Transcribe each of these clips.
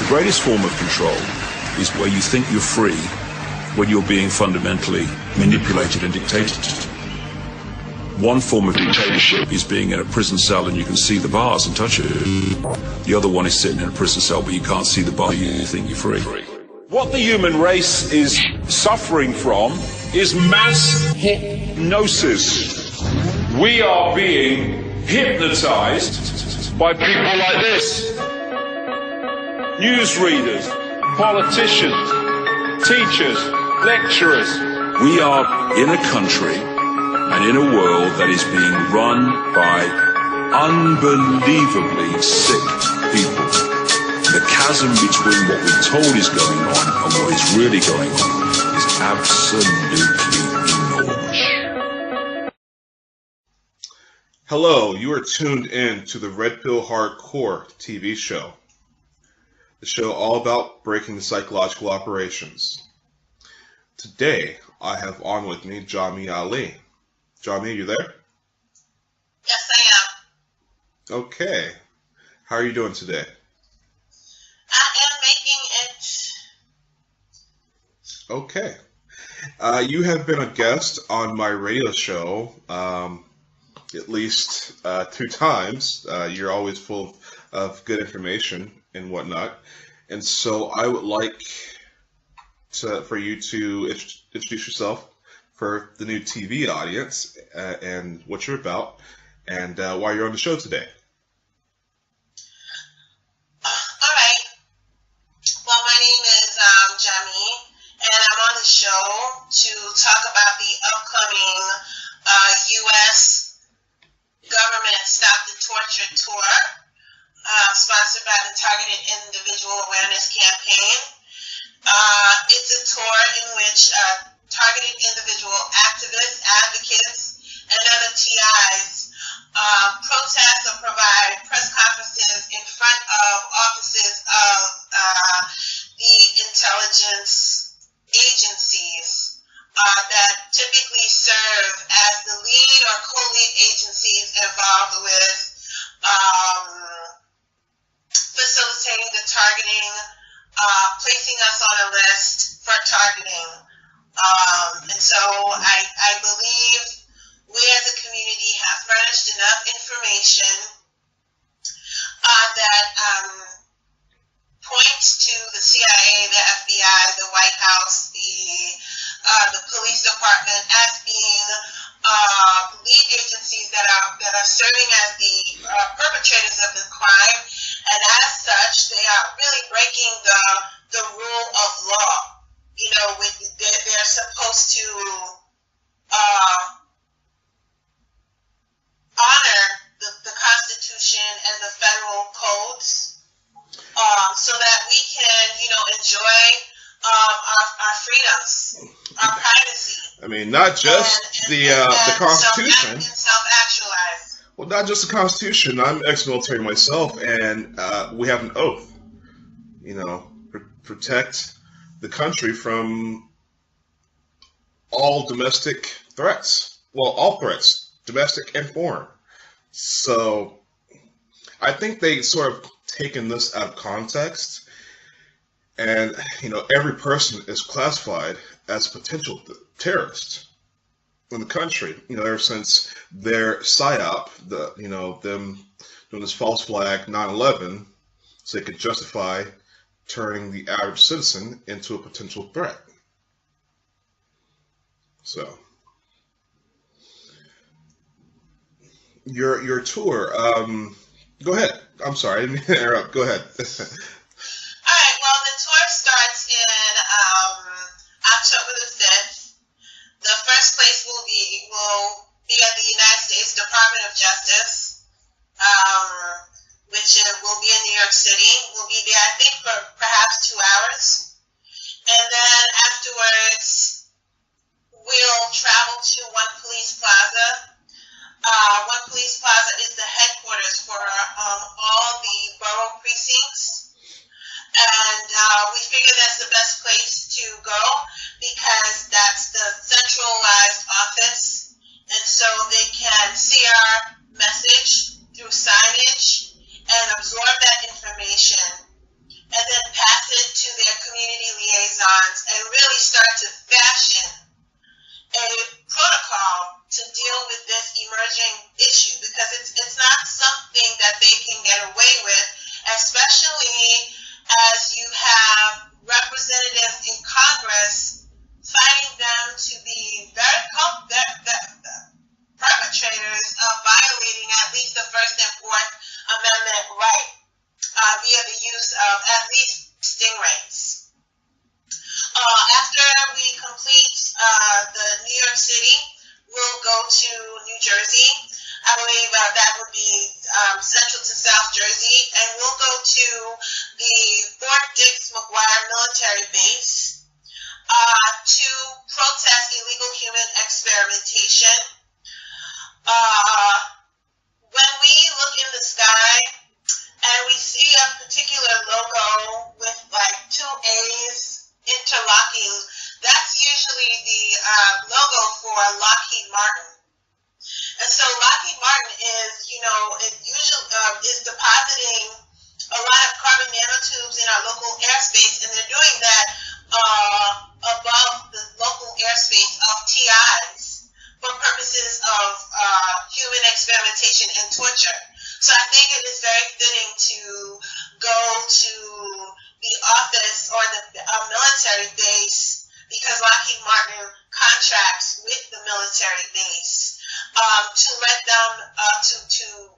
greatest form of control is where you think you're free when you're being fundamentally manipulated and dictated. One form of dictatorship is being in a prison cell and you can see the bars and touch it. The other one is sitting in a prison cell but you can't see the bar, you think you're free. What the human race is suffering from is mass hypnosis. We are being hypnotized by people like this. Newsreaders, politicians, teachers, lecturers. We are in a country and in a world that is being run by unbelievably sick people. The chasm between what we're told is going on and what is really going on is absolutely enormous. Hello, you are tuned in to the Red Pill Hardcore TV show. The show all about breaking the psychological operations. Today, I have on with me Jaami Ali. Jaami, are you there? Yes, I am. Okay. How are you doing today? I am making it. Okay. You have been a guest on my radio show at least 2 times. You're always full of good information and whatnot. And so I would like for you to introduce yourself for the new TV audience and what you're about and why you're on the show today. All right. Well, my name is Jaami, and I'm on the show to talk about the upcoming U.S. government Stop the Torture tour, sponsored by the Targeted Individual Awareness Campaign. It's a tour in which targeted individual activists, advocates, and other TIs protest or provide press conferences in front of offices of the intelligence agencies that typically serve as the lead or co-lead agencies involved with facilitating the targeting, placing us on a list for targeting. And so I believe we as a community have furnished enough information that points to the CIA, the FBI, the White House, the police department as being lead agencies that are serving as the perpetrators of the crime, and as such, they are really breaking the rule of law. You know, they're supposed to honor the Constitution and the federal codes, so that we can, enjoy our freedoms, our privacy. I mean, not just the Constitution. Self-actualize. Well, not just the Constitution. I'm ex-military myself, and we have an oath. Protect the country from all domestic threats. Well, all threats, domestic and foreign. So I think they sort of taken this out of context, and every person is classified as a potential terrorist in the country. Ever since their PSYOP, them doing this false flag 9/11, so they could justify turning the average citizen into a potential threat. So, your tour. Go ahead. I'm sorry, I didn't mean to interrupt. Go ahead. All right. Well, the tour starts in October the 5th. The first place will be at the United States Department of Justice, which will be in New York City. We'll be there, I think, for perhaps 2 hours. And then afterwards, we'll travel to One Police Plaza. One Police Plaza is the headquarters for all the borough precincts. And we figure that's the best place to go because that's the centralized office. And so they can see our message through signage and absorb that information and then pass experimentation. When we look in the sky and we see a particular logo with like two A's interlocking, that's usually the logo for Lockheed Martin. And so Lockheed Martin is, it usually is depositing a lot of carbon nanotubes in our local airspace, and they're doing that above the local airspace of TIs for purposes of human experimentation and torture. So I think it is very fitting to go to the office or the military base, because Lockheed Martin contracts with the military base to let them, to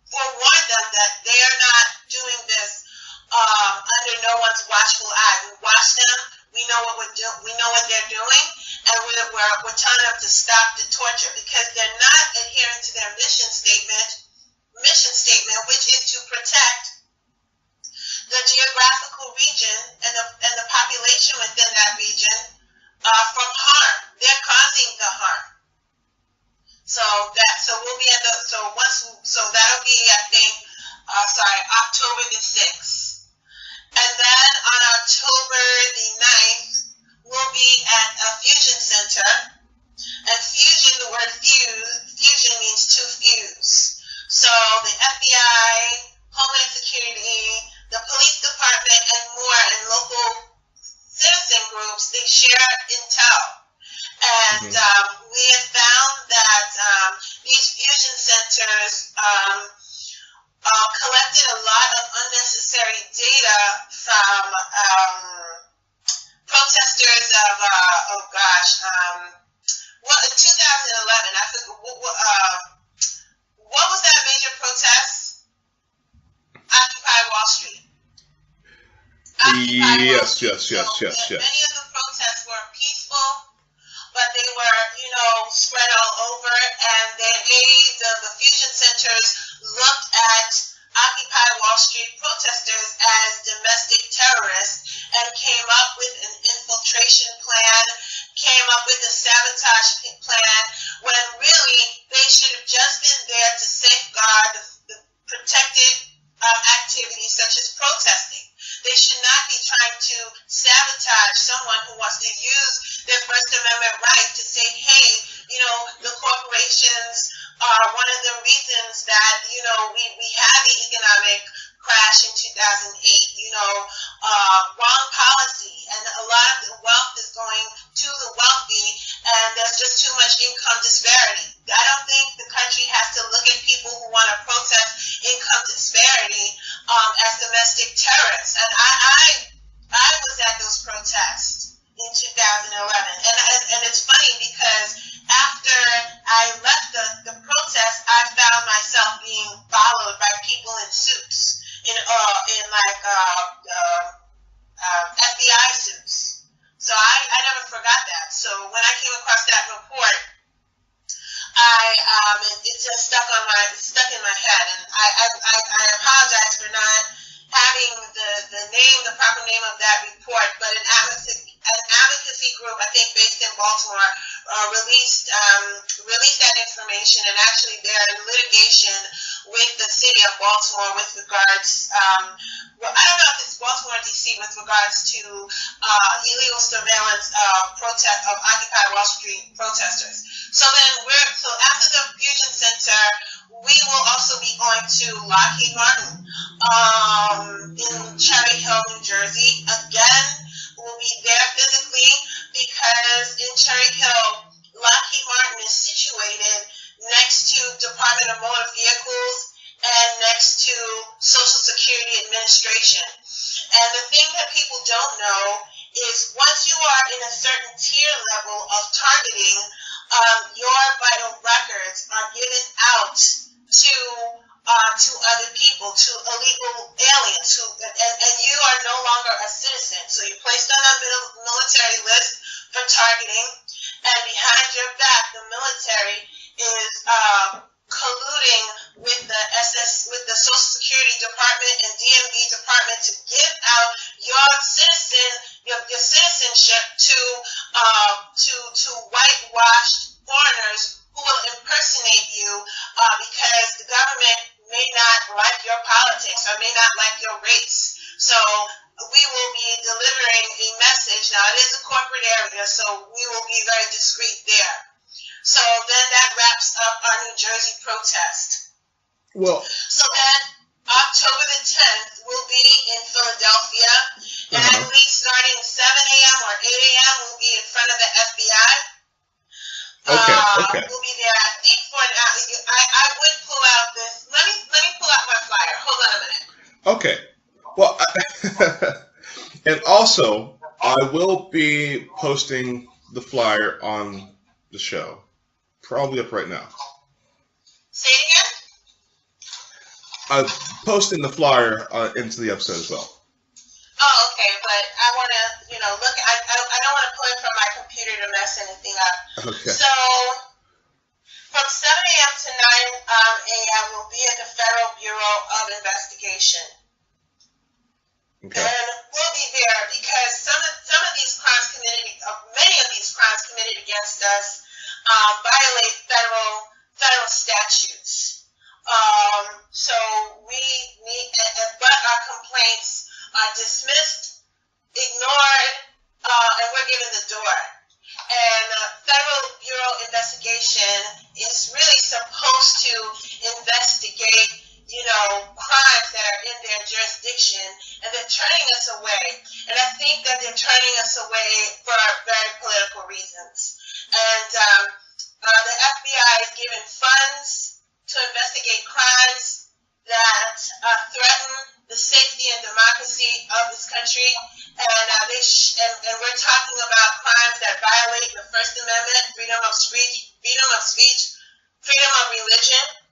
forewarn them that they are not doing this under no one's watchful eye. We watch them, we know what we know what they're doing, and we're telling them to stop the torture because they're not adhering to their mission statement, which is to protect the geographical region and the population within that region from harm. They're causing the harm. So we'll be at that'll be, I think, October the 6th. And then on October the 9th, we'll be at a fusion center. And fusion, the word fusion means to fuse. So the FBI, Homeland Security, the police department, and more, and local citizen groups, they share intel. And we have found that these fusion centers collected a lot of unnecessary data from protesters of, in 2011, I forget, what was that major protest? Occupy Wall Street. Yes. Many of the protests were peaceful, but they were, spread all over, and the aides of the fusion centers looked at Occupy Wall Street protesters as domestic terrorists and came up with an infiltration plan, came up with a sabotage plan, when really they should have just been there to safeguard the protected activities such as protesting. They should not be trying to sabotage someone who wants to use their First Amendment right to say, hey, the corporations are one of the reasons that, we had the economic crash in 2008, wrong policy, and a lot of the wealth is going to the wealthy, and there's just too much income disparity. I don't think the country has to look at people who want to protest income disparity as domestic terrorists. And I was at those protests in 2011, and it's funny because after I left the protest, I found myself being followed by people in suits, in FBI suits. So I never forgot that. So when I came across that report, it just stuck in my head, and I apologize for not having the proper name of that report, but an advocacy group, I think based in Baltimore, released that information, and actually they're in litigation with the city of Baltimore with regards, I don't know if it's Baltimore or DC, with regards to illegal surveillance protest of Occupy Wall Street protesters. So after the Fusion Center, we will also be going to Lockheed Martin in Cherry Hill, New Jersey. Again, we'll be there physically because in Cherry Hill, Lockheed Martin is situated next to Department of Motor Vehicles and next to Social Security Administration. And the thing that people don't know is once you are in a certain tier level of targeting, your vital records are given out to other people, to illegal aliens, and you are no longer a citizen. So you're placed on a military list for targeting, and behind your back, the military is colluding with the Social Security Department and DMV Department to give out your citizenship to whitewashed so we will be very discreet there. So then that wraps up our New Jersey protest. Well, so then October the 10th will be in Philadelphia, and I believe starting 7 a.m. or 8 a.m. we'll be in front of the FBI. Okay. We'll be there, I think, for an hour. I would pull out this. Let me pull out my flyer. Hold on a minute. Okay. Well, and also, I will be posting the flyer on the show. Probably up right now. Say it again? I'm posting the flyer into the episode as well. Oh, okay. But I want to, look. I don't want to pull it from my computer to mess anything up. Okay. So, from 7 a.m. to 9 a.m. we'll be at the Federal Bureau of Investigation. Okay. And we'll be there because some of these crimes committed, many of these crimes committed against us, violate federal statutes. So we need, but our complaints are dismissed, ignored, and we're given the door. And Federal Bureau Investigation is really supposed to investigate, crimes that are in their jurisdiction, and they're turning us away. And I think that they're turning us away for very political reasons. And the FBI is given funds to investigate crimes that threaten the safety and democracy of this country, and and we're talking about crimes that violate the First Amendment, freedom of speech, freedom of religion.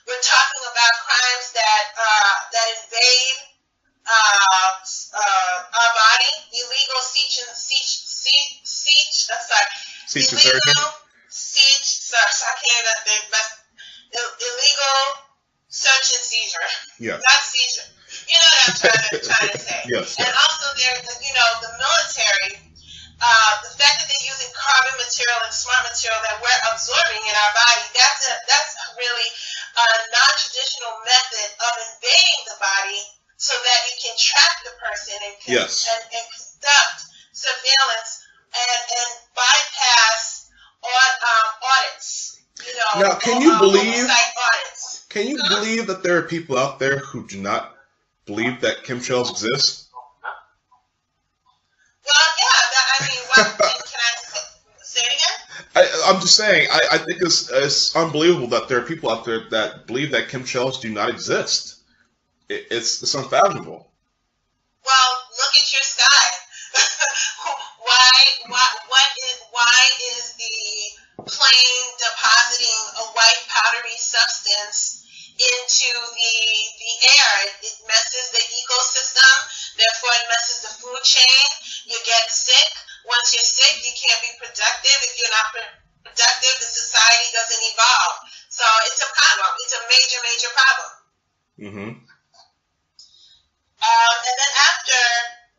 We're talking about crimes that invade our body, illegal illegal search and seizure. Yeah. Not seizure. You know what I'm trying to say. Yes. And also the military, the fact that they're using carbon material and smart material that we're absorbing in our body, that's really a non-traditional method of invading the body so that you can track the person and conduct surveillance and bypass audits. Now, can you believe? Audits. Can you believe that there are people out there who do not believe that chemtrails exist? Well, yeah. What can I say it again? I'm just saying. I think it's unbelievable that there are people out there that believe that chemtrails do not exist. It's unfathomable. Well, look at your sky. Why is the plane depositing a white powdery substance into the air? It messes the ecosystem, therefore it messes the food chain. You get sick. Once you're sick, you can't be productive. If you're not productive, the society doesn't evolve. So it's a problem. It's a major, major problem. Mm-hmm. And then after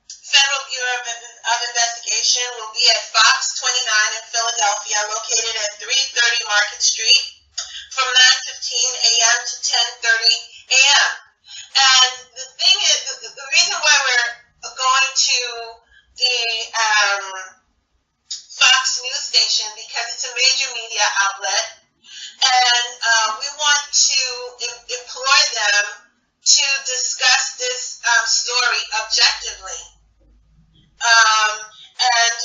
Federal Bureau of Investigation will be at Fox 29 in Philadelphia, located at 330 Market Street, from 9:15 a.m. to 10:30 a.m. And the thing is, the reason why we're going to the Fox News station, because it's a major media outlet, and we want to implore them to discuss this story objectively. And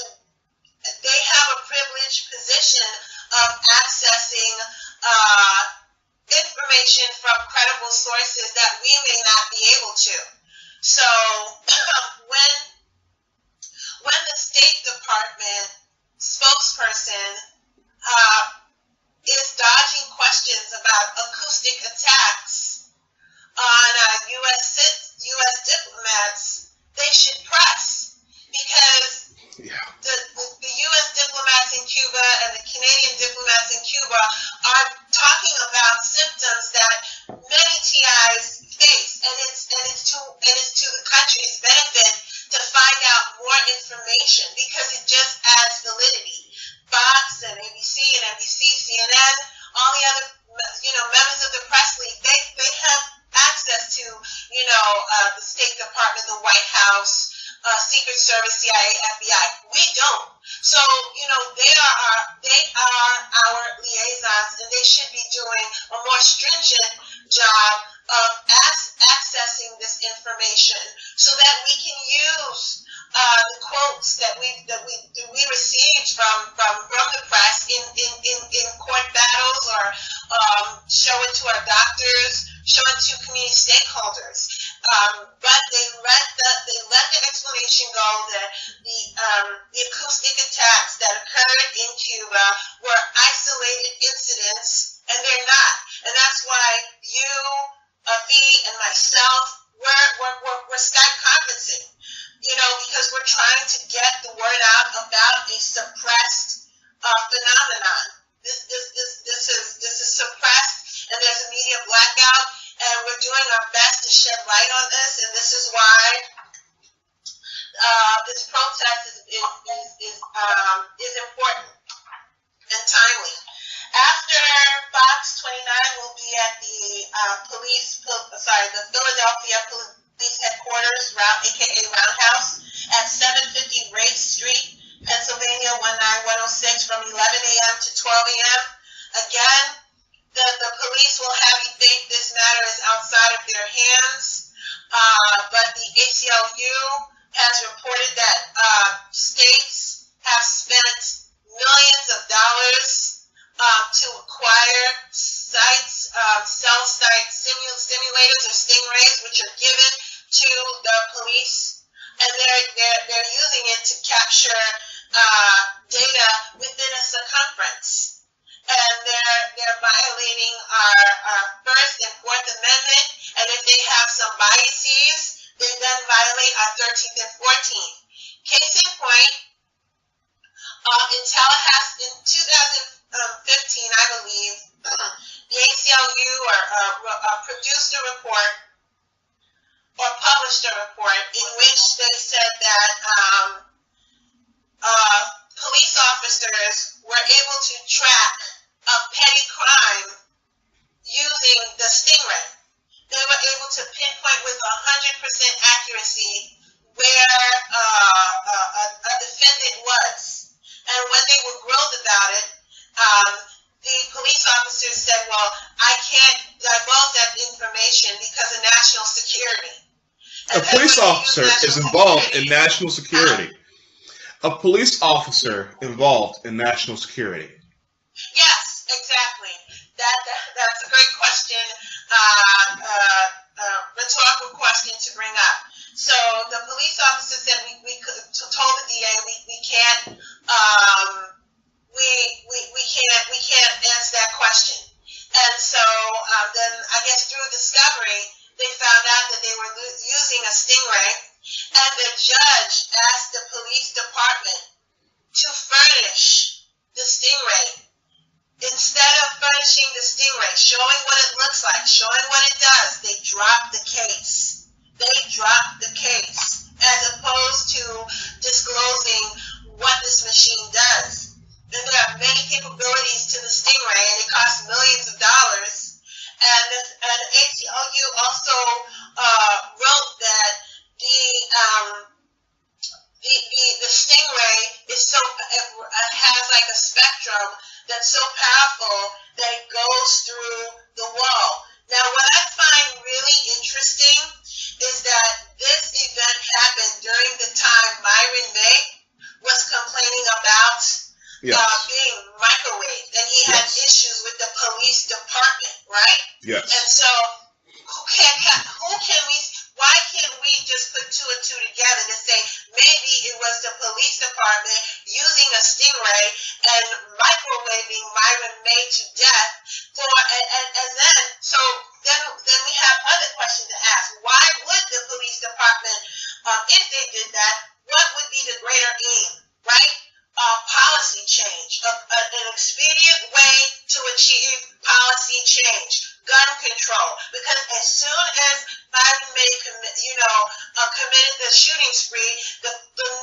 they have a privileged position of accessing information from credible sources that we may not be able to. So when the State Department spokesperson is dodging questions about acoustic attacks on U.S. diplomats, they should press, because the U.S. diplomats in Cuba and the Canadian diplomats in Cuba are talking about symptoms that many TIs face, and it's to the country's benefit to find out more information, because it just adds validity. Fox and ABC and NBC, CNN, all the other members of the press league, they have access to the State Department, the White House, Secret Service, CIA, FBI. We don't. So, they are our liaisons, and they should be doing a more stringent job of accessing this information so that we can use the quotes that we received from the press in court battles, or show it to our doctors, show it to community stakeholders. But they let the explanation go that the acoustic attacks that occurred in Cuba were isolated incidents, and they're not. And that's why you, me, and myself, we're Skype conferencing, because we're trying to get the word out about a suppressed phenomenon. This is suppressed, and there's a media blackout, and we're doing our best to shed light on this, and this is why this protest is important and timely. After Fox 29 will be at the the Philadelphia Police Headquarters, aka Roundhouse, at 750 Race Street, Pennsylvania 19106, from 11 a.m. to 12 a.m. Again, the police will have you think this matter is outside of their hands, but the ACLU has reported that states have spent millions of dollars to acquire cell site simulators, or stingrays, which are given to the police, and they're using it to capture data within a circumference. And they're violating our First and Fourth Amendment, and if they have some biases, they then violate our 13th and 14th. Case in point, in Tallahassee, in 2015, I believe, the ACLU produced a report, or published a report, in which they said that police officers were able to track a petty crime using the stingray. They were able to pinpoint with 100% accuracy where a defendant was. And when they were grilled about it, the police officers said, well, I can't divulge that information because of national security. A police officer is involved in national security. A police officer involved in national security. Yes, exactly. That's a great question, rhetorical question to bring up. So the police officer said told the DA we can't we can't answer that question. And so then I guess through discovery they found out that they were using a stingray, and the judge asked the police department to furnish the stingray. Instead of furnishing the stingray, showing what it looks like, showing what it does, they dropped the case. They dropped the case, as opposed to disclosing what this machine does. And there are many capabilities to the stingray, and it costs millions of dollars. And the ACLU also wrote that the stingray has like a spectrum that's so powerful that it goes through the wall. Now, what I find really interesting is that this event happened during the time Myron May was complaining about being microwaved, and he had issues with the police department, right? Yes. And so, why can't we just put two and two together to say maybe it was the police department using a stingray and microwaving Myron May to death then we have other questions to ask. Why would the police department, if they did that, what would be the greater aim, right? Policy change, an expedient way to achieve policy change, gun control. Because as soon as Myron May committed the shooting spree, the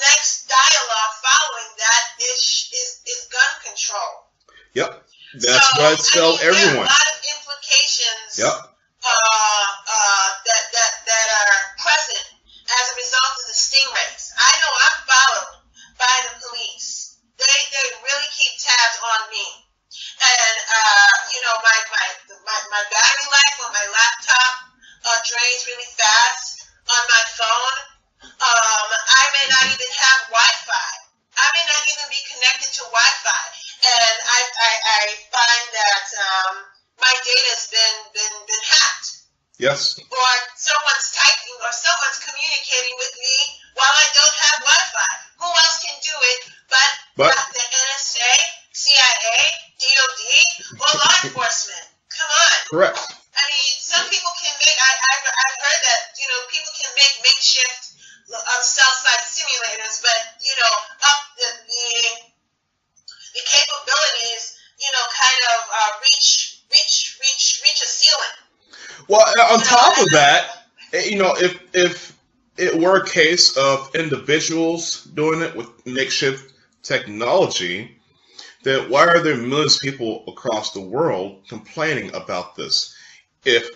next dialogue following that is gun control. Yep, that's what it's tell everyone. There are a lot of implications. Yep. That are present as a result of the stingrays. I know I'm followed by the police, I find that my data's been hacked. Yes. Or someone's typing or someone's communicating with me while I don't have Wi-Fi. Who else can do it but the NSA, CIA, DOD, or law enforcement? Come on. Correct. I mean, some people can make. I've heard that people can make makeshift cell site simulators, but up the capabilities, kind of reach a ceiling. Well, on top of that, if it were a case of individuals doing it with makeshift technology, then why are there millions of people across the world complaining about this? If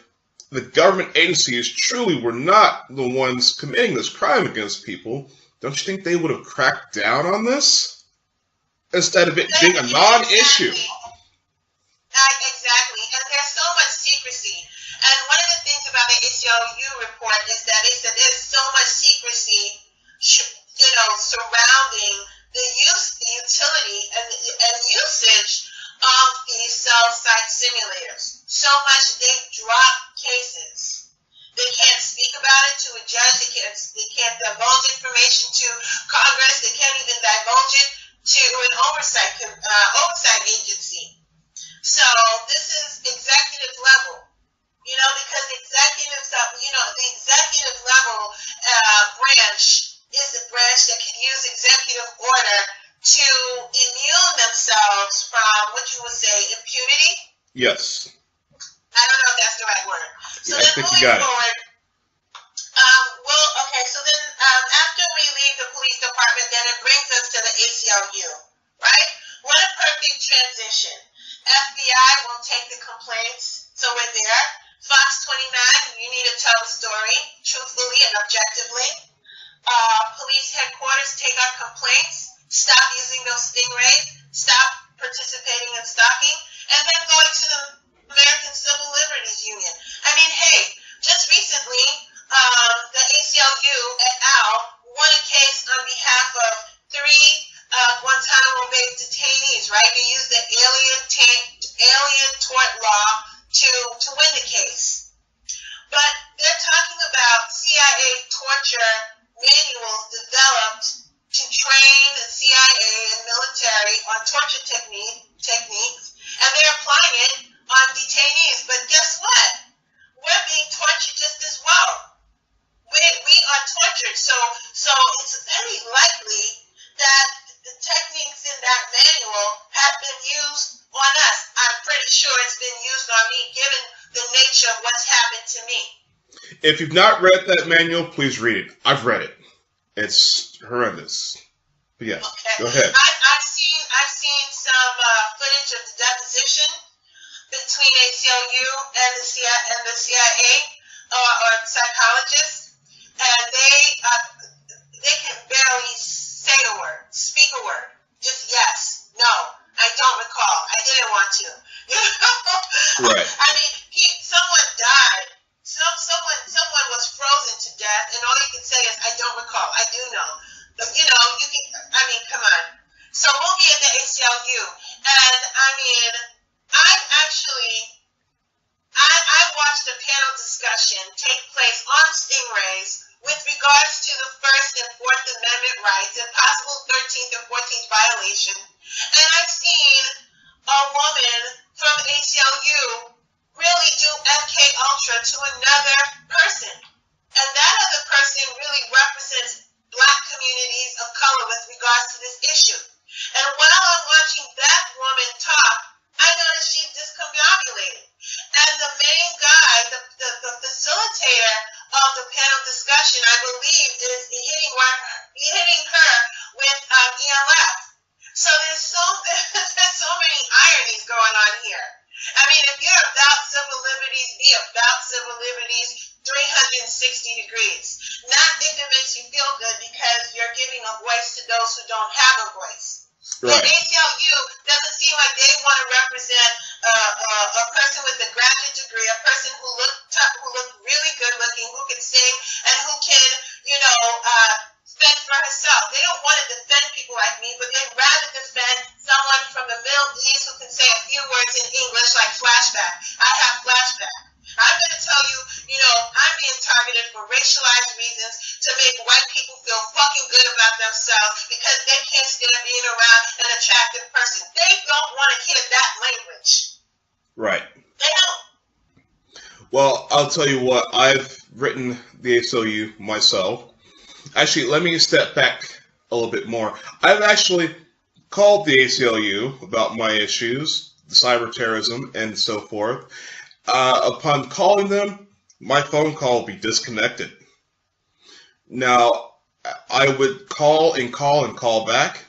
the government agencies truly were not the ones committing this crime against people, don't you think they would have cracked down on this instead of it being a non-issue? Exactly. And there's so much secrecy. And one of the things about the ACLU report is that they said there's so much secrecy, surrounding the utility and usage of these cell site simulators. So much they drop cases. They can't speak about it to a judge. They can't divulge information to Congress. They can't even divulge it to an oversight agency. So this is executive level. Because the executive level branch is the branch that can use executive order to immune themselves from what you would say impunity. Yes. I don't know if that's the right word. So I then think you moving got it. forward, so then after we leave the police department, then it brings us to the ACLU, right? What a perfect transition. FBI will take the complaints, so we're there. Fox 29, you need to tell the story truthfully and objectively. Police headquarters take our complaints, stop using those stingrays, stop participating in stalking, and then going to the American Civil Liberties Union. I mean, hey, just recently, the ACLU et al. Won a case on behalf of 3 Guantanamo Bay detainees, right? They used the alien tort law to win the case. But they're talking about CIA torture manuals developed to train the CIA and military on torture techniques, and they're applying it on detainees. But guess what? We're being tortured just as well. We are tortured, so it's very likely that the techniques in that manual have been used on us. I'm pretty sure it's been used on me, given the nature of what's happened to me. If you've not read that manual, please read it. I've read it. It's horrendous. But yes, Okay. Go ahead. I've seen some footage of the deposition between ACLU and the CIA or psychologists, and they can barely say a word, speak a word, just yes, no, I don't recall, I didn't want to. Right. I mean, someone died. Someone was frozen to death, and all you can say is, I don't recall, I do know. But, come on. So we'll be at the ACLU, and I watched a panel discussion take place on stingrays with regards to the First and Fourth Amendment rights and possible 13th and 14th violation. And I've seen a woman from ACLU really do MK Ultra to another person. And that other person really represents Black communities of color with regards to this issue. And while I'm watching that woman talk, I noticed she's discombobulated. And the main guy, the facilitator of the panel discussion, I believe, is hitting her with ELF. So there's so many ironies going on here. I mean, if you're about civil liberties, be about civil liberties 360 degrees. Not if it makes you feel good because you're giving a voice to those who don't have a voice. Right. The ACLU doesn't seem like they want to represent a person with a graduate degree, a person who looked really good looking, who can sing, and who can, fend for herself. They don't want to defend people like me, but they'd rather defend someone from the Middle East who can say a few words in English like flashback. I have flashback. I'm going to tell you, I'm being targeted for racialized reasons to make white people feel fucking good about themselves because they can't stand being around an attractive person. They don't want to hear that language. Right. They don't. Well, I'll tell you what, I've written the ACLU myself. Actually, let me step back a little bit more. I've actually called the ACLU about my issues, cyber terrorism, and so forth. Upon calling them, my phone call would be disconnected. Now, I would call and call back.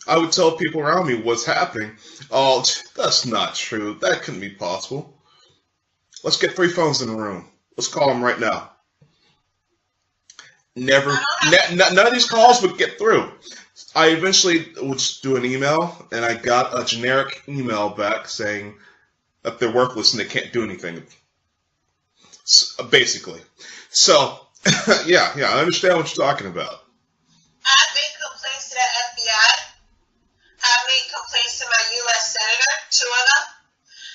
I would tell people around me what's happening. Oh, that's not true. That couldn't be possible. Let's get 3 phones in the room. Let's call them right now. None of these calls would get through. I eventually would just do an email, and I got a generic email back saying that they're worthless and they can't do anything. Basically. So, yeah, I understand what you're talking about. I've made complaints to the FBI. I've made complaints to my U.S. Senator, 2 of them.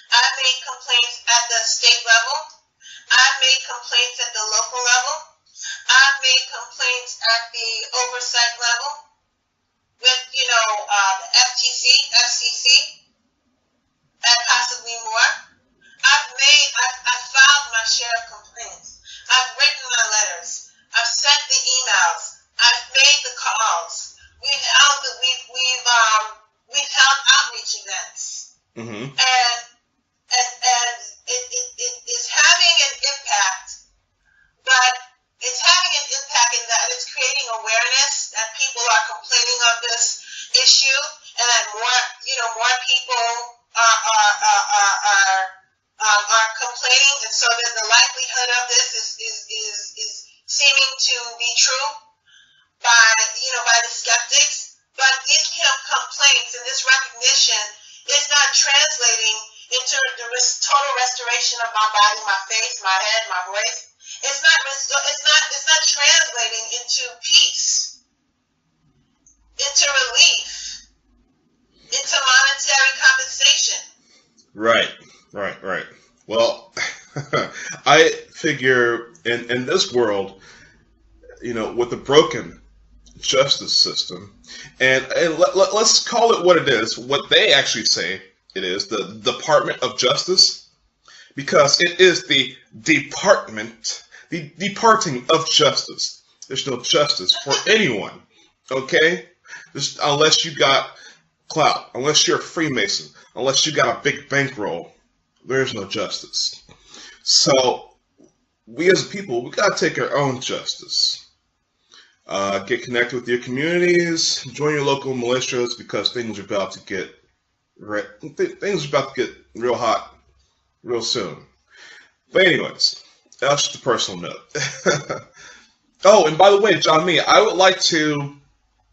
I've made complaints at the state level. I've made complaints at the local level. I've made complaints at the oversight level with, the FTC, FCC, and possibly more. I've filed my share of complaints. I've written my letters. I've sent the emails. I've made the calls. We've held outreach events. Mm-hmm. And it is having an impact, but it's having an impact in that it's creating awareness that people are complaining of this issue, and that more people are complaining, and so that the likelihood of this is seeming to be true by the skeptics. But these complaints and this recognition is not translating into the total restoration of my body, my face, my head, my voice. It's not translating into peace, into relief, into monetary compensation. Right. Well, I figure in this world, with a broken justice system, and let's call it what it is, what they actually say it is, the Department of Justice, because it is the department, the departing of justice. There's no justice for anyone, okay? Unless you got clout, unless you're a Freemason, unless you got a big bankroll, there's no justice. So we as a people, we gotta take our own justice. Get connected with your communities, join your local militias, because things are about to get real hot real soon. But anyways, that's just a personal note. Oh, and by the way, Jaami, I would like to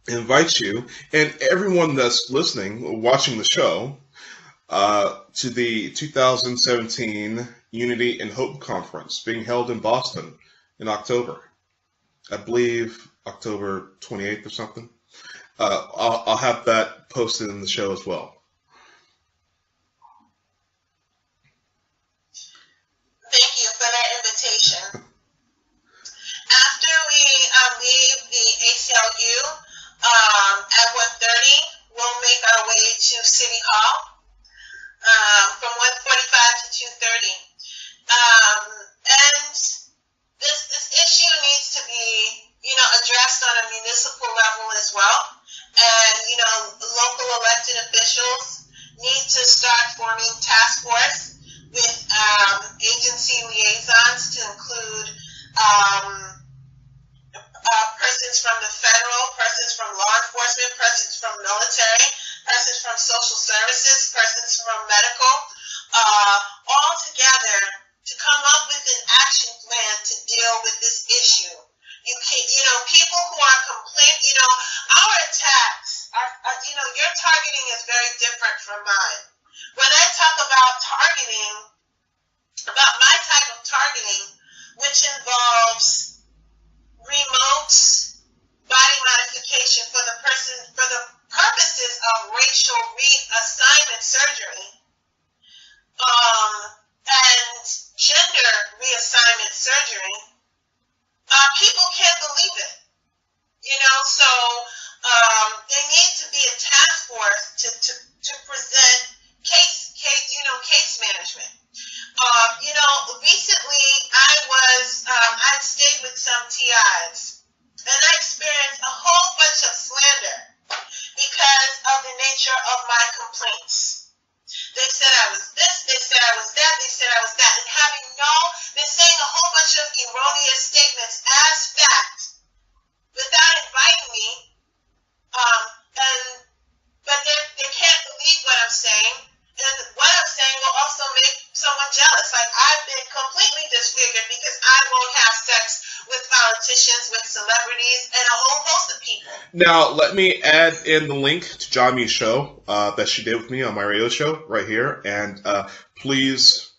invite you and everyone that's listening or watching the show to the 2017 Unity and Hope Conference being held in Boston in October. I believe October 28th or something. I'll have that posted in the show as well. Thank you for that invitation. After we leave the ACLU at 1:30, we'll make our way to City Hall from 1:45 to 2:30. And this issue needs to be, addressed on a municipal level as well. And, local elected officials need to start forming task force with agency liaisons to include persons from the federal, persons from law enforcement, persons from military, persons from social services, persons from medical, all together to come up with an action plan to deal with this issue. People who are complaining, our attacks, your targeting is very different from mine. When I talk about targeting, about my type of targeting, which involves remote body modification for the purposes of racial reassignment surgery, and gender reassignment surgery, people can't believe it. So there needs to be a task force to present case management. Recently I stayed with some TIs, and I experienced a whole bunch of slander because of the nature of my complaints. They said I was this, they said I was that, they said I was that, and been saying a whole bunch of erroneous statements as fact without inviting me, but they can't believe what I'm saying, and what I'm saying will also make someone jealous. Like, I've been completely disfigured because I won't have sex with politicians, with celebrities, and a whole host of people. Now, let me add in the link to Jaami's show that she did with me on my radio show right here, and please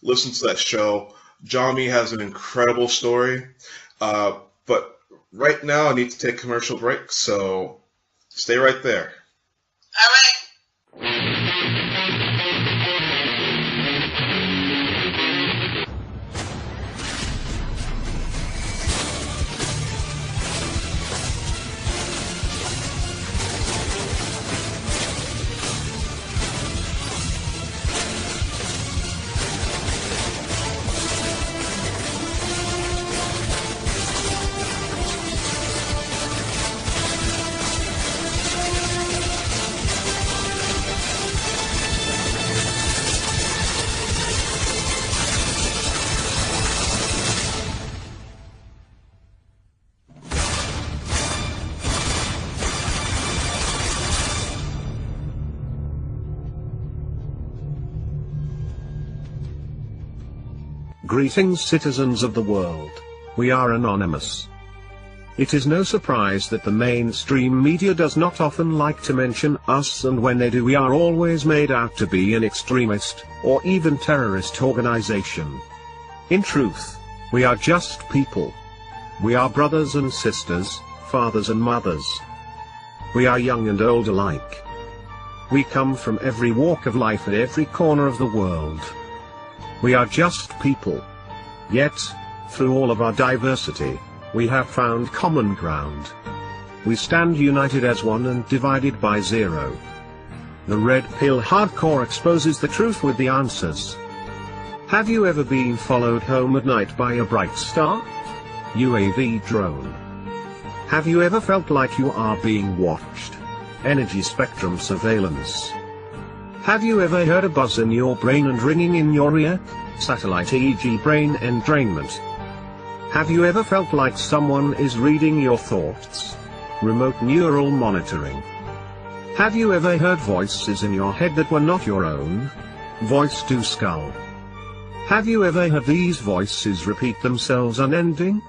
listen to that show. Jaami has an incredible story, but right now I need to take a commercial break, so stay right there. All right. Greetings, citizens of the world. We are anonymous. It is no surprise that the mainstream media does not often like to mention us, and when they do, we are always made out to be an extremist, or even terrorist organization. In truth, we are just people. We are brothers and sisters, fathers and mothers. We are young and old alike. We come from every walk of life and every corner of the world. We are just people. Yet, through all of our diversity, we have found common ground. We stand united as one and divided by zero. The Red Pill Hardcore exposes the truth with the answers. Have you ever been followed home at night by a bright star? UAV drone. Have you ever felt like you are being watched? Energy spectrum surveillance. Have you ever heard a buzz in your brain and ringing in your ear? Satellite EEG brain entrainment. Have you ever felt like someone is reading your thoughts? Remote neural monitoring. Have you ever heard voices in your head that were not your own? Voice to skull. Have you ever heard these voices repeat themselves unending?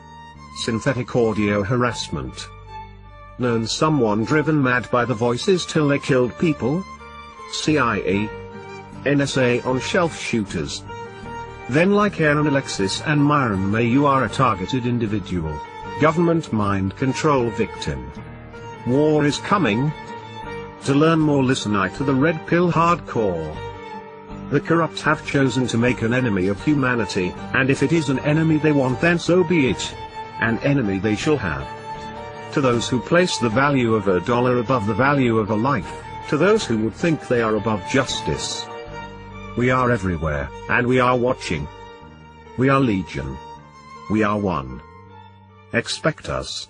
Synthetic audio harassment. Known someone driven mad by the voices till they killed people? CIA. NSA on shelf shooters. Then, like Aaron, Alexis and Myron May, you are a targeted individual. Government mind control victim. War is coming. To learn more, listen to the Red Pill Hardcore. The corrupt have chosen to make an enemy of humanity, and if it is an enemy they want, then so be it. An enemy they shall have. To those who place the value of $1 above the value of a life, to those who would think they are above justice. We are everywhere, and we are watching. We are legion. We are one. Expect us.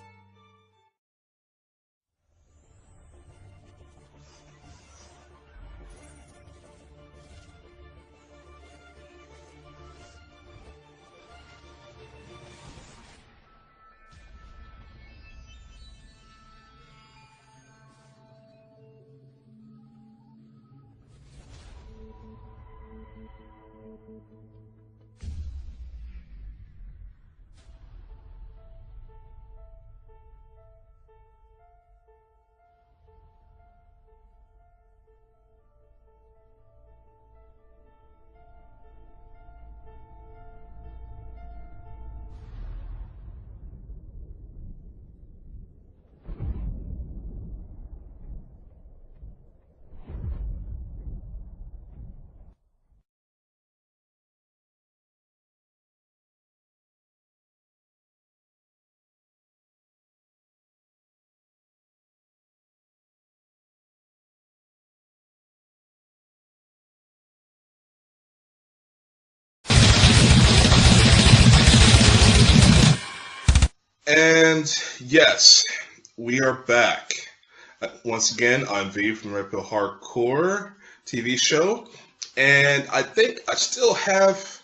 And yes, we are back. Once again, I'm V from Red Pill Hardcore TV show. And I think I still have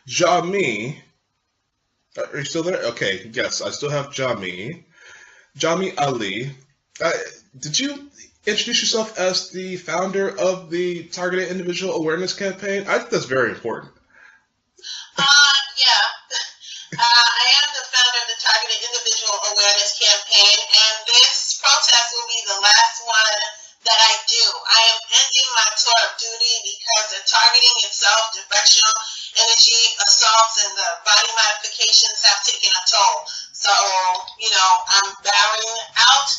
Jaami. Are you still there? Okay, yes, I still have Jaami. Jaami Ali. Did you introduce yourself as the founder of the Targeted Individual Awareness Campaign? I think that's very important. Yeah. I am the founder of the Targeted Individual Awareness Campaign, and this protest will be the last one that I do. I am ending my tour of duty because the targeting itself, directional energy assaults, and the body modifications have taken a toll. So, I'm bowing out,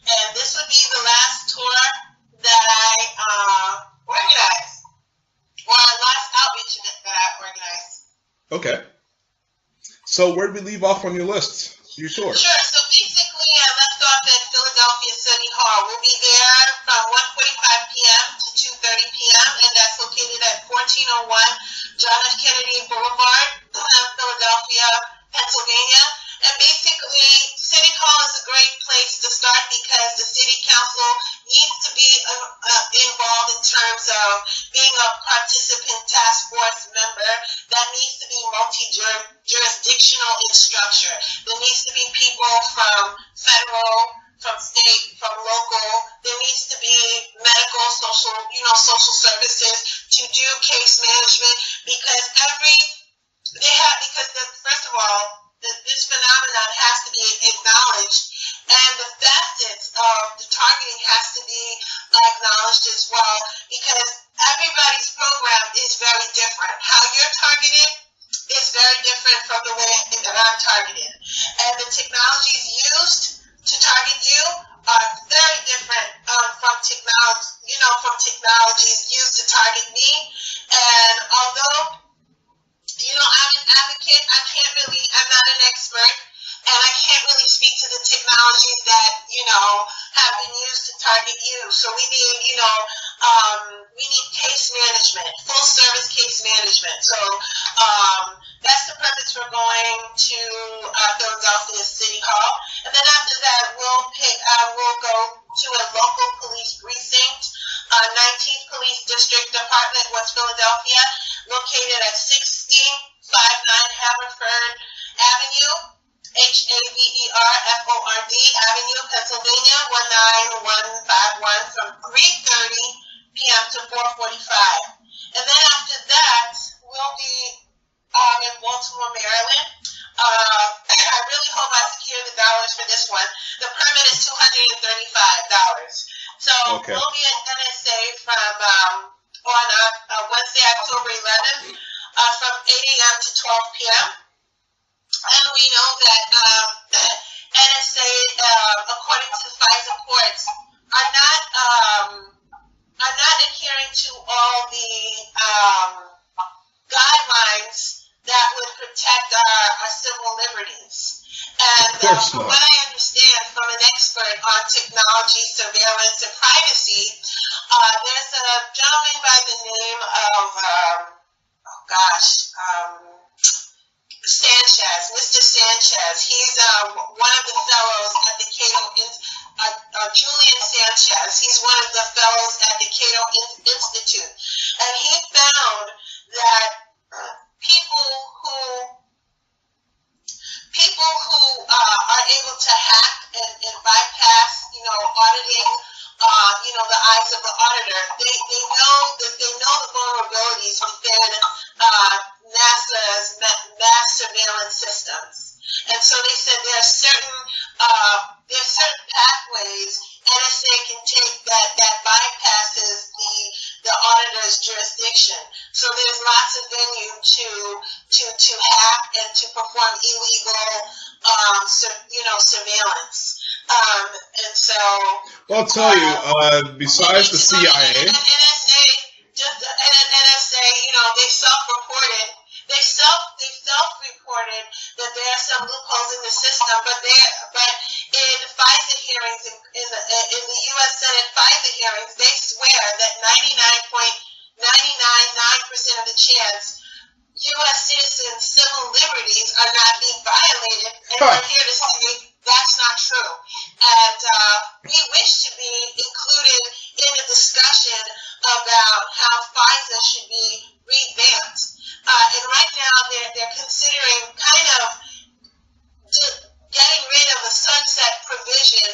and this would be the last tour that I organize, or last outreach event that I organize. Okay. So where did we leave off on your list? You sure? Sure. So basically, I left off at Philadelphia City Hall. We'll be there from 1:45 p.m. to 2:30 p.m., and that's located at 1401 John F. Kennedy Boulevard, Philadelphia, Pennsylvania. And basically, City Hall is a great place to start because the City Council needs to be involved in terms of being a participant task force member. That needs to be multi-jurisdictional in structure. There needs to be people from federal, from state, from local. There needs to be medical, social services to do case management because first of all, this phenomenon has to be acknowledged, and the facets of the targeting has to be acknowledged as well, because everybody's program is very different. How you're targeted is very different from the way that I'm targeted, and the technologies used to target you are very different from technologies used to target me. And although I'm an advocate, I'm not an expert, and I can't really speak to the technologies that, have been used to target you. So we need case management, full service case management. So that's the purpose for going to Philadelphia City Hall. And then after that, we'll go to a local police precinct, 19th Police District Department, West Philadelphia, located at 1659 Haverford Avenue, Haverford Avenue, Pennsylvania, 19151, from 3:30 p.m. to 4:45. And then after that, we'll be in Baltimore, Maryland. I really hope I secure the dollars for this one. The permit is $235. So Okay. we'll be at NSA from on Wednesday, October 11th, from 8 a.m. to 12 p.m. And we know that NSA, according to the FISA courts, are not adhering to all the guidelines that would protect our civil liberties. And from what I understand from an expert on technology, surveillance, and privacy, there's a gentleman by the name of, Sanchez, Mr. Sanchez. He's one of the fellows at the Cato, Julian Sanchez. He's one of the fellows at the Cato Institute. And he found that people who are able to hack and bypass, auditing, the eyes of the auditor, they know the vulnerabilities within NASA's mass surveillance systems. And so they said there are certain pathways NSA can take that bypasses the auditor's jurisdiction. So there's lots of venue to hack and to perform illegal surveillance. And so Well, I'll tell you, besides the CIA, NSA, they self-reported that there are some loopholes in the system, but in FISA hearings, in the U.S. Senate FISA hearings, they swear that 99.999% of the chance U.S. citizens' civil liberties are not being violated, and we're here to say they're considering kind of getting rid of the sunset provision,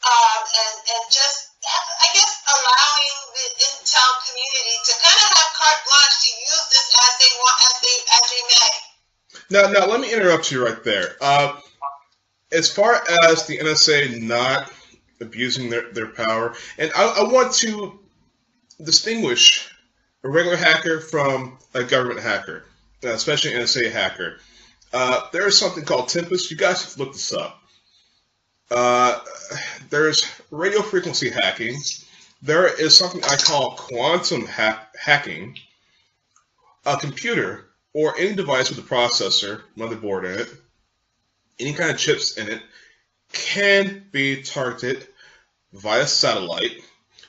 and just, I guess, allowing the intel community to kind of have carte blanche to use this as they want, as they may. Now, let me interrupt you right there. As far as the NSA not abusing their power, and I want to distinguish a regular hacker from a government hacker, especially an NSA hacker. There is something called Tempest. You guys have to look this up. There's radio frequency hacking. There is something I call quantum hacking. A computer or any device with a processor, motherboard in it, any kind of chips in it, can be targeted via satellite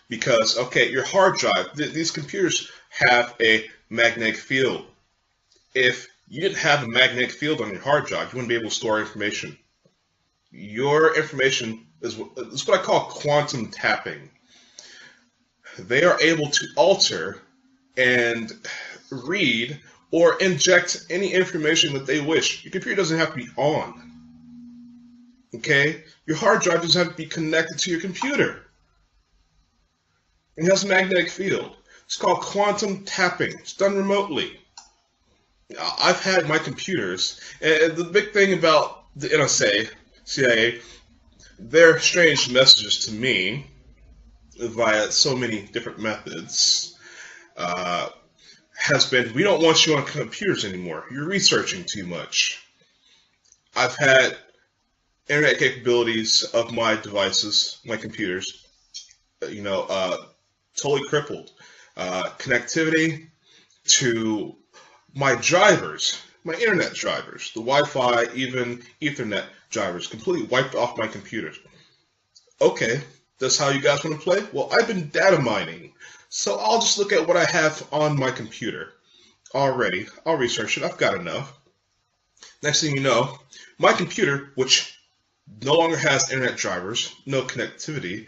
because, okay, your hard drive, these computers have a magnetic field. If you didn't have a magnetic field on your hard drive, you wouldn't be able to store information. Your information is what I call quantum tapping. They are able to alter and read or inject any information that they wish. Your computer doesn't have to be on. Okay? Your hard drive doesn't have to be connected to your computer. It has a magnetic field. It's called quantum tapping. It's done remotely. I've had my computers, and the big thing about the NSA, CIA, their strange messages to me via so many different methods has been, we don't want you on computers anymore. You're researching too much. I've had internet capabilities of my devices, my computers, totally crippled. Connectivity to my drivers, my internet drivers, the Wi-Fi, even Ethernet drivers, completely wiped off my computers. Okay, that's how you guys want to play? Well, I've been data mining, so I'll just look at what I have on my computer already. I'll research it. I've got enough. Next thing you know, my computer, which no longer has internet drivers, no connectivity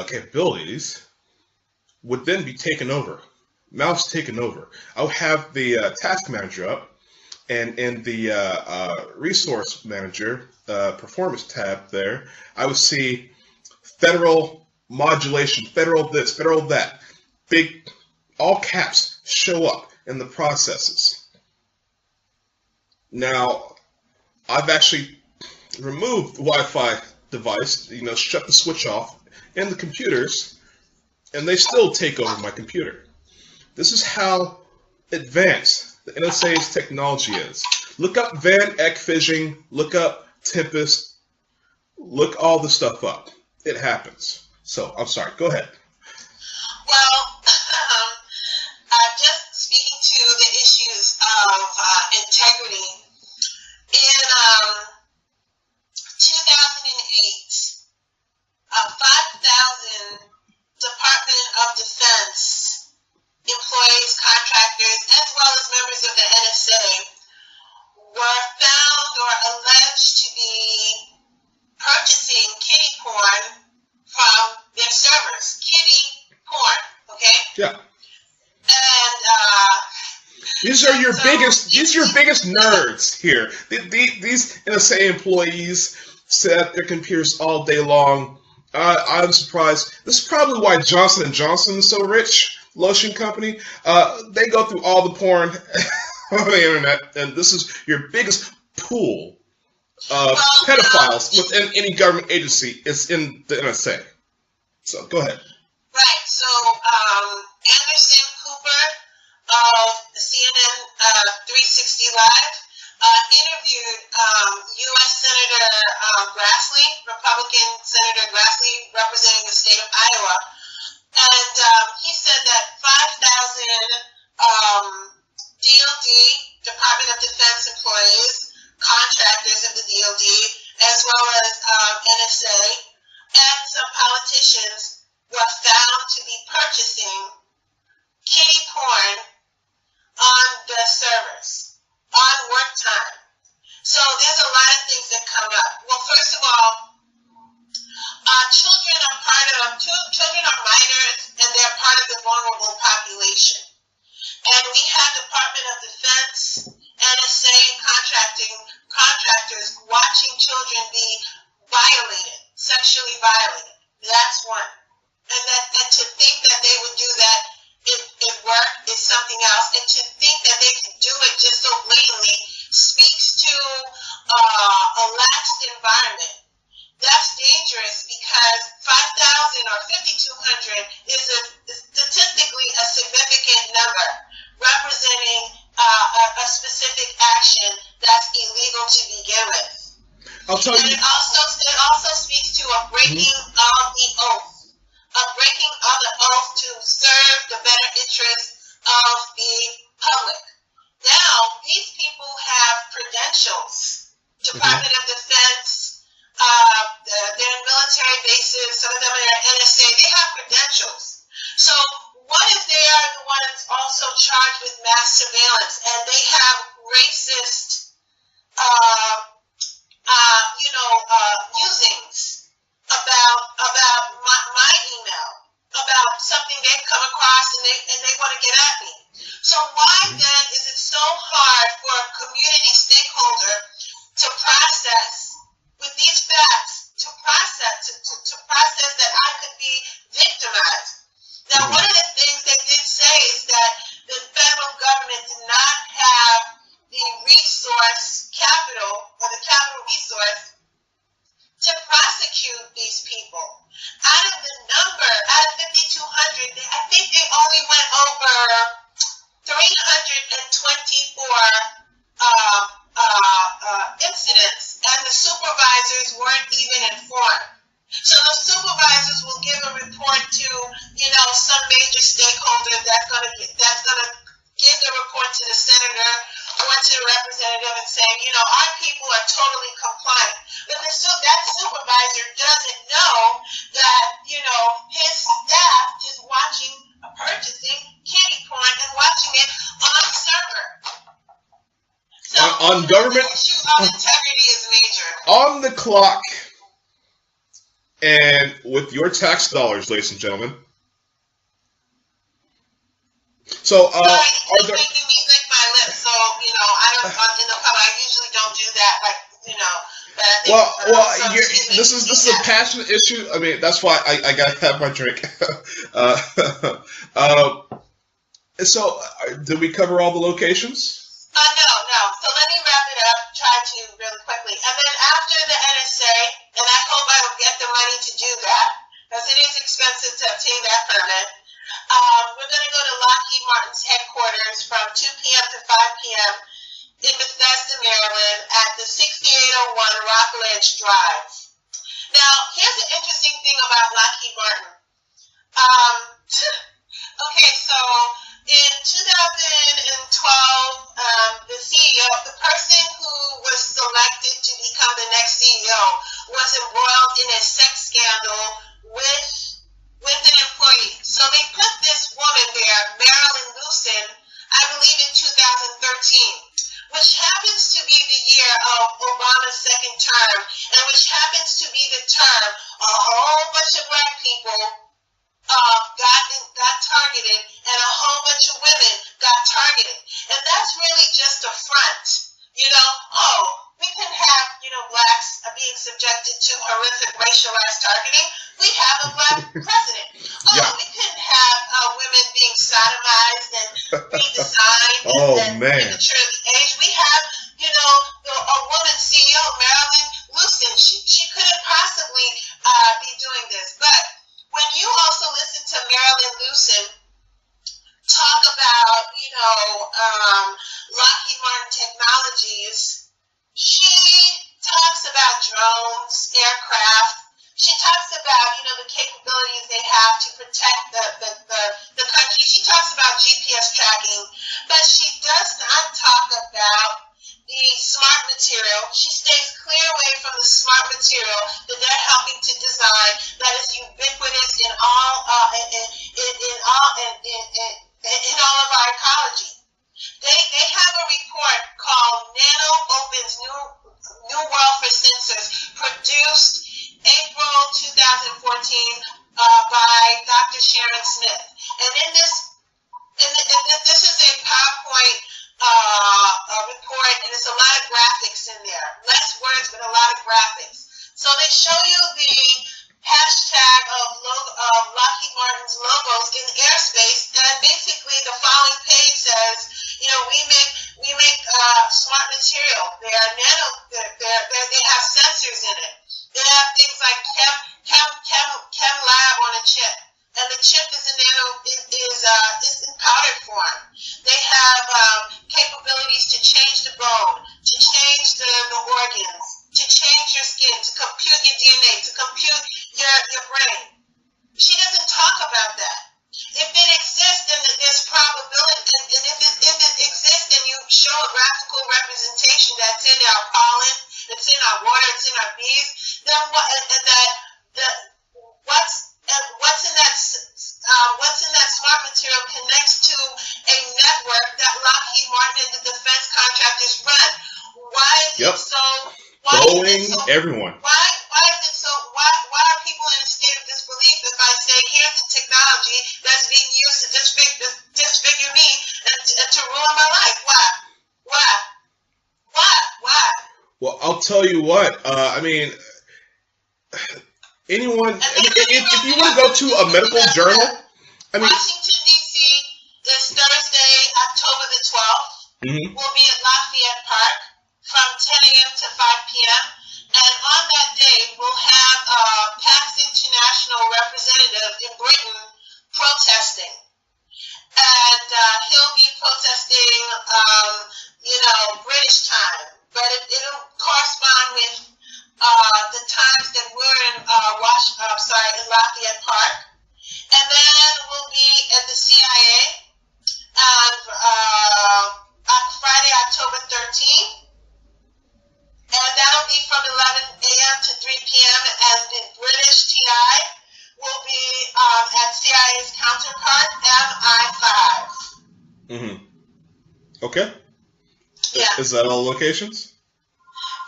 capabilities, would then be taken over. Mouse taken over. I'll have the task manager up, and in the resource manager performance tab there, I would see federal modulation, federal this, federal that. Big, all caps show up in the processes. Now, I've actually removed the Wi-Fi device, shut the switch off in the computers, and they still take over my computer. This is how advanced the NSA's technology is. Look up Van Eck phishing, look up Tempest, look all the stuff up. It happens. So, I'm sorry, go ahead. Well, just speaking to the issues of integrity, in 2008, 5,000 Department of Defense employees, contractors, as well as members of the NSA were found or alleged to be purchasing kiddie porn from their servers. Kiddie porn, okay? Yeah. And these are your biggest nerds here. These NSA employees sit at their computers all day long. I'm surprised. This is probably why Johnson & Johnson is so rich, lotion company. They go through all the porn on the internet, and this is your biggest pool of pedophiles within any government agency is in the NSA. So go ahead. Right. So Anderson Cooper of CNN 360 Live interviewed U.S. Senator Grassley, Republican Senator Grassley, representing the state of Iowa, and he said that 5,000 DoD, Department of Defense employees, contractors of the DoD, as well as NSA, and some politicians were found to be purchasing kiddie porn on the servers, on work time. So there's a lot of things that come up. Well, first of all, children are minors, and they're part of the vulnerable population. And we have Department of Defense NSA and contractors watching children be violated, sexually violated. That's one. And to think that they would do that at work is something else. And to think that they can do it just so blatantly speaks to a laxed environment. That's dangerous because 5,000 or 5,200 is statistically a significant number representing a specific action that's illegal to begin with. I'll tell you. And it also speaks to a breaking of the oath. Breaking of the oath to serve the better interests of the public. Now, these people have credentials. Department of Defense, they're in military bases, some of them are in NSA, they have credentials. So what if they are the ones also charged with mass surveillance and they have racist, musings about my email, about something they've come across and they want to get at me. So why then is it so hard for a community stakeholder to process with these facts, to process that I could be victimized? Now, one of the things they did say is that the federal government did not have the resource capital or the capital resource to prosecute these people. Out of 5,200, I think they only went over 324 incidents, and the supervisors weren't even informed. So the supervisors will give a report to, some major stakeholder that's gonna give the report to the senator or to the representative and say, our people are totally compliant. But that supervisor doesn't know that, his staff is watching, purchasing kitty porn and watching it on a server. So on government, the issue of integrity is major. On the clock, and with your tax dollars, ladies and gentlemen. So, are there? Making me lick my lips, so I don't. I usually don't do that, But I think, this is a passionate issue. I mean, that's why I gotta have my drink. So, did we cover all the locations? No. So let me wrap it up. Try to really quickly, and then after the NSA, and I hope I will get the money to do that, because it is expensive to obtain that permit. We're going to go to Lockheed Martin's headquarters from 2 p.m. to 5 p.m. in Bethesda, Maryland at the 6801 Rockledge Drive. Now, here's the interesting thing about Lockheed Martin. Okay, so in 2012, the CEO, the person who was selected to become the next CEO, was embroiled in a sex scandal with an employee. So they put this woman there, Marilyn Lucen, I believe in 2013, which happens to be the year of Obama's second term, and which happens to be the term a whole bunch of black people got targeted, and a whole bunch of women got targeted. And that's really just a front. We can have, blacks being subjected to horrific racialized targeting. We have a black president. We couldn't have women being sodomized and redesigned and prematurely aged. We have, a woman CEO, Marilyn Lucen. She couldn't possibly be doing this. But when you also listen to Marilyn Lucen talk about, Lockheed Martin Technologies, she talks about drones, aircraft. She talks about, the capabilities they have to protect the country. She talks about GPS tracking, but she does not talk about the smart material. She stays clear away from the smart material that they're helping to design that is ubiquitous in all of our ecology. They have a report called Nano Opens New World for Sensors, produced April 2014 by Dr. Sharon Smith. And this is a PowerPoint report You know, we make smart material. They are nano. They have sensors in it. They have things like chem lab on a chip, and the chip is in powdered form. They have capabilities to change the bone, to change the organs, to change your skin, to compute your DNA, to compute your brain. She doesn't talk about that. If it exists, then there's probability. And if it exists, and you show a graphical representation that's in our pollen, it's in our water, it's in our bees, then what's in that smart material connects to a network that Lockheed Martin and the defense contractors run. Why is it so? Everyone. Why is it so? Why are people in a state of disbelief if I say here's the technology that's being used to disfigure me and to ruin my life? Why? Well, I'll tell you what. I mean, anyone. If you want to go to a medical journal, I mean, Washington D.C. is Thursday, October the 12th. Mm-hmm. We'll be at Lafayette Park from 10 a.m. to 5 p.m. And on that day, we'll have PAX International representative in Britain protesting. And he'll be protesting, British time. But it'll correspond with the times that we're in Lafayette Park. And then we'll be at the CIA on Friday, October 13th. And that'll be from 11 a.m. to 3 p.m. And the British TI will be at CIA's counterpart, MI5. Mm-hmm. Okay. Yeah. Is that all locations?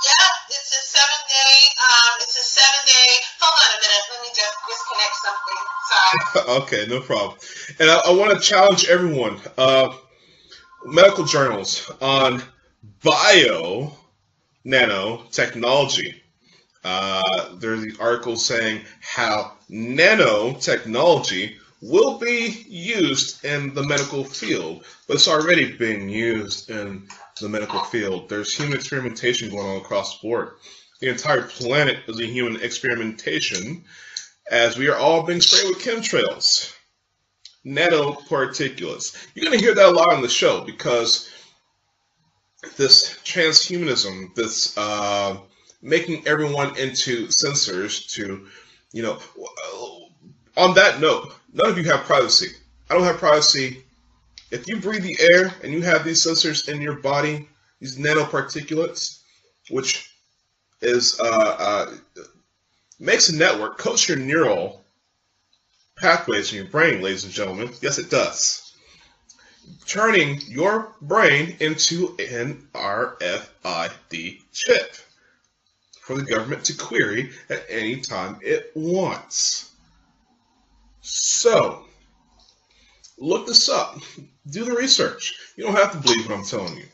Yeah, it's a 7-day. Hold on a minute. Let me just disconnect something. Sorry. Okay, no problem. And I want to challenge everyone. Medical journals on bionano-technology. There's the article saying how nanotechnology will be used in the medical field, but it's already being used in the medical field. There's human experimentation going on across the board. The entire planet is a human experimentation as we are all being sprayed with chemtrails, nanoparticulates. You're going to hear that a lot on the show because this transhumanism, this making everyone into sensors to, on that note, none of you have privacy. I don't have privacy. If you breathe the air and you have these sensors in your body, these nanoparticulates, which is makes a network, coats your neural pathways in your brain, ladies and gentlemen. Yes, it does. Turning your brain into an RFID chip for the government to query at any time it wants. So, look this up. Do the research. You don't have to believe what I'm telling you.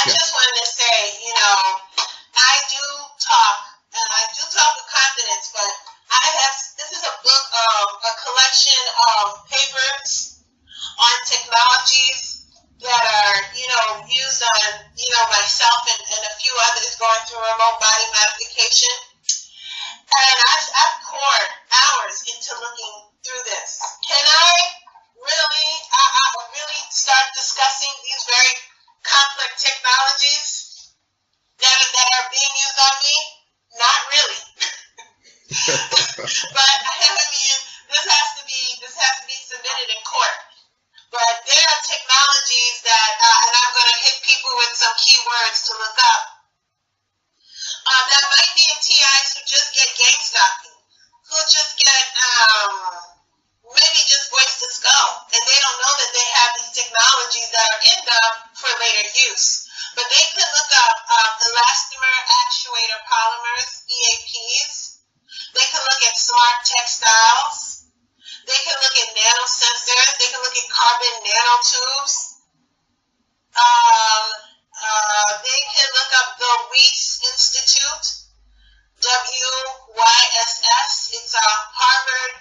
I just wanted to say, I do talk with confidence, but this is a book, a collection of papers on technologies that are, used on, myself and a few others going through remote body modification. And I've poured hours into looking through this. Can I really start discussing these very complex technologies that are being used on me? Not really. But this has to be submitted in court. But there are technologies that, and I'm going to hit people with some keywords to look up, that might be in TIs who just get gang stalking, who just get maybe just voice to skull, and they don't know that they have these technologies that are in them for later use. But they could look up elastomer actuator polymers, EAPs. They could look at smart textiles. They can look at nanosensors. They can look at carbon nanotubes. They can look up the Wyss Institute, WYSS. It's a Harvard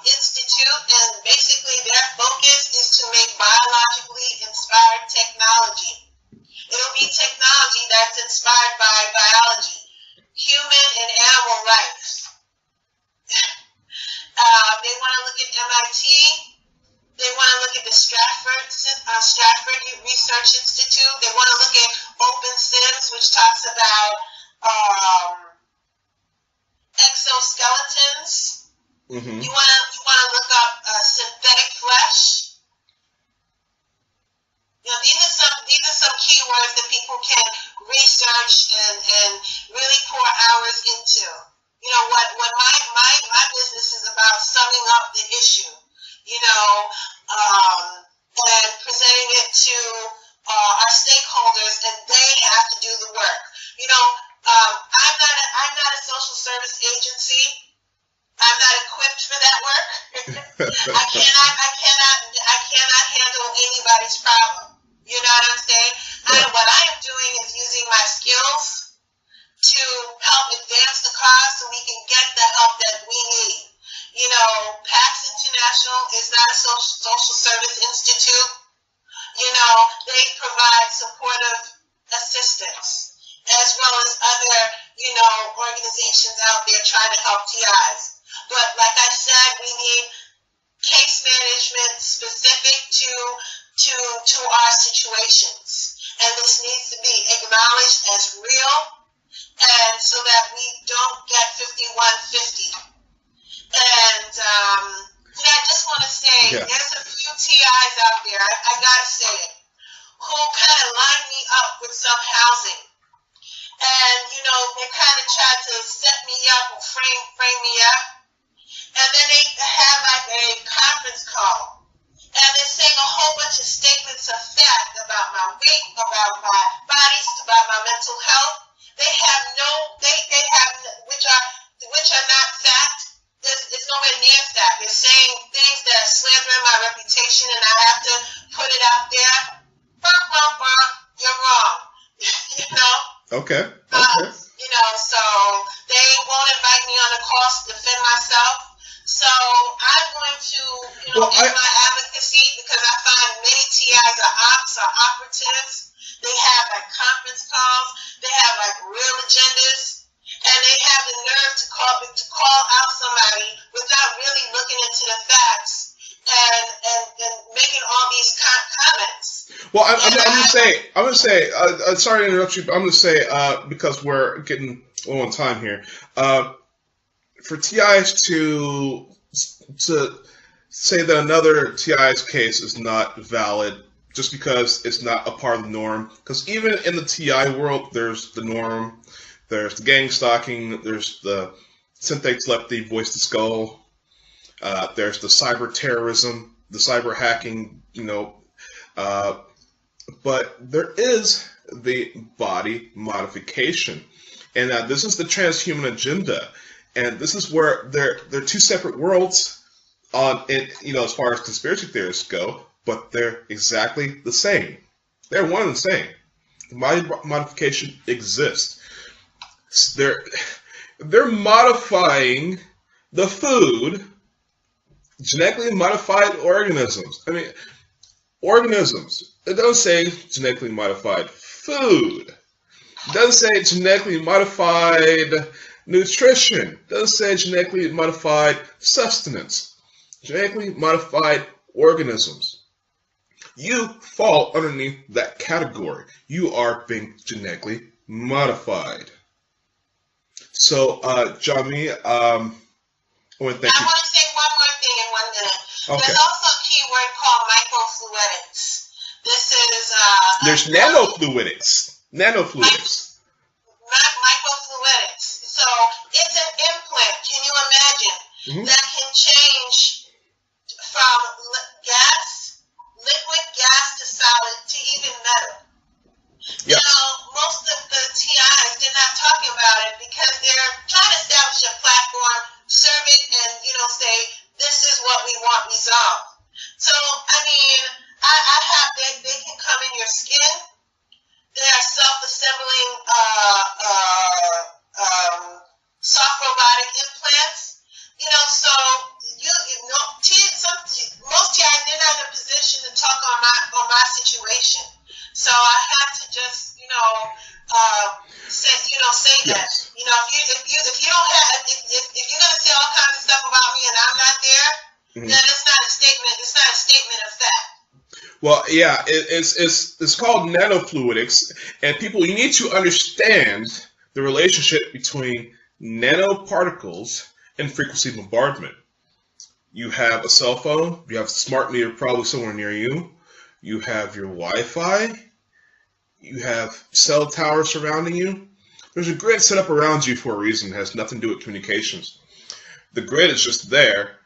institute, and basically they're Research Institute. They want to look at open SIMS, which talks about exoskeletons. Mm-hmm. You want to look up synthetic flesh. These are some keywords that people can research and really pour hours into. What my business is about summing up the issue, and presenting it to our stakeholders, and they have to do the work. I'm not a social service agency. I'm not equipped for that work. I cannot handle anybody's problem. You know what I'm saying? What I am doing is using my skills to help advance the cause so we can get the help that we need. PAX International is not a social service institute. They provide supportive assistance as well as other, organizations out there trying to help TIs. But like I said, we need case management specific to our situations. And this needs to be acknowledged as real, and so that we don't get 5150. And I just want to say, there's a few TIs out there, I gotta say it, who kind of line me up with some housing. And, they kind of try to set me up or frame me up. And then they have like a conference call. And they're saying a whole bunch of statements of fact about my weight, about my bodies, about my mental health. They have which are not fact. It's nowhere near fact. They're saying things that are slandering my reputation, and I have to put it out there. You're wrong. Okay. So they won't invite me on the calls to defend myself. So I'm going to, do my advocacy, because I find many TIs are ops or operatives. They have like conference calls. They have like real agendas, and they have the nerve to call out somebody without really looking into the facts and making all these comments. Well, I'm going to say, sorry to interrupt you, but I'm going to say, because we're getting low on time here, for TIs to say that another TI's case is not valid just because it's not a part of the norm, because even in the TI world, there's the norm, there's the gang stalking, there's the synthetic telepathy, voice to skull, there's the cyber terrorism, the cyber hacking, but there is the body modification. And this is the transhuman agenda. And this is where they're two separate worlds as far as conspiracy theorists go, but they're exactly the same. They're one and the same. The body modification exists. They're modifying the food, genetically modified organisms. I mean, organisms. It doesn't say genetically modified food. It doesn't say genetically modified nutrition. It doesn't say genetically modified sustenance. Genetically modified organisms. You fall underneath that category. You are being genetically modified. So, Jaami, I want to thank you. I want to say one more thing in 1 minute. Okay. There's also a keyword called microfluidics. This is there's nanofluidics. Nanofluidics. Microfluidics. So it's an implant. Can you imagine that can change from liquid gas to solid to even metal? Yeah. Most of the TIs, they're not talking about it because they're trying to establish a platform, serve it, and say this is what we want resolved. So they can come in your skin. They are self-assembling soft robotic implants. So most TIs, they're not in a position to talk on my situation. So I have to just say that. Yes. If you don't have if you're gonna say all kinds of stuff about me and I'm not there, then it's not a statement. It's not a statement of fact. Well, yeah, it's called nanofluidics, and people, you need to understand the relationship between nanoparticles and frequency bombardment. You have a cell phone, you have a smart meter probably somewhere near you, you have your Wi-Fi, you have cell towers surrounding you. There's a grid set up around you for a reason. It has nothing to do with communications. The grid is just there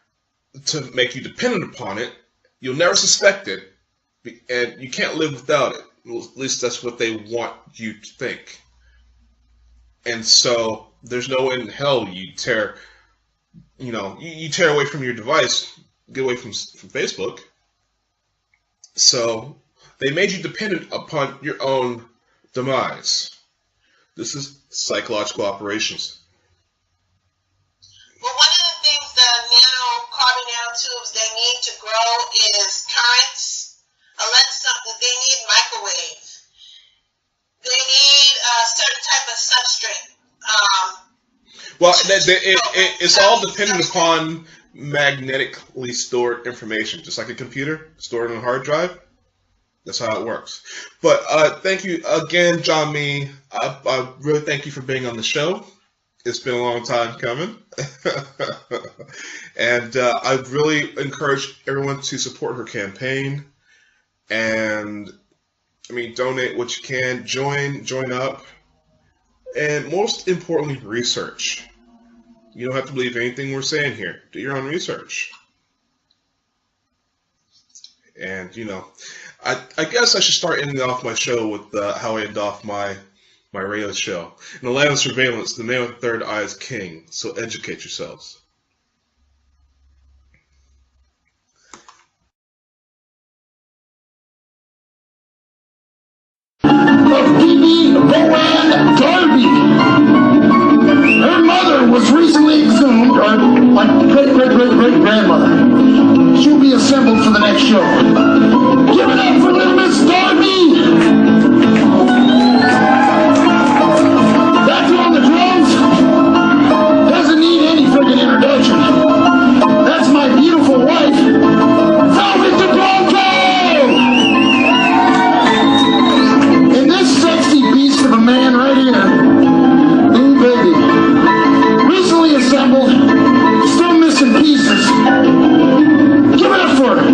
to make you dependent upon it. You'll never suspect it, and you can't live without it. Well, at least that's what they want you to think. And so there's no way in hell you tear away from your device, get away from Facebook. So they made you dependent upon your own demise. This is psychological operations. Well, one of the things the carbon nanotubes they need to grow is currents, they need microwave. They need a certain type of substrate. Well, it's all dependent upon magnetically stored information, just like a computer stored on a hard drive. That's how it works. But thank you again, Jaami. I really thank you for being on the show. It's been a long time coming. And I really encourage everyone to support her campaign. And, donate what you can. Join up. And most importantly, research. You don't have to believe anything we're saying here. Do your own research. And, I guess I should start ending off my show with how I end off my radio show. In the land of surveillance, the man with the third eye is king, so educate yourselves. Her mother was recently exhumed, or my great-great-great-great-grandmother. She'll be assembled for the next show. Give it up for little Miss Darby! That on the drums doesn't need any friggin' introduction. That's my beautiful wife, Velvet DeBlanco! And this sexy beast of a man right here, ooh baby, recently assembled, still missing pieces. Give it up for her.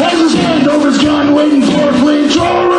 Has his hand over his gun, waiting for a flamethrower.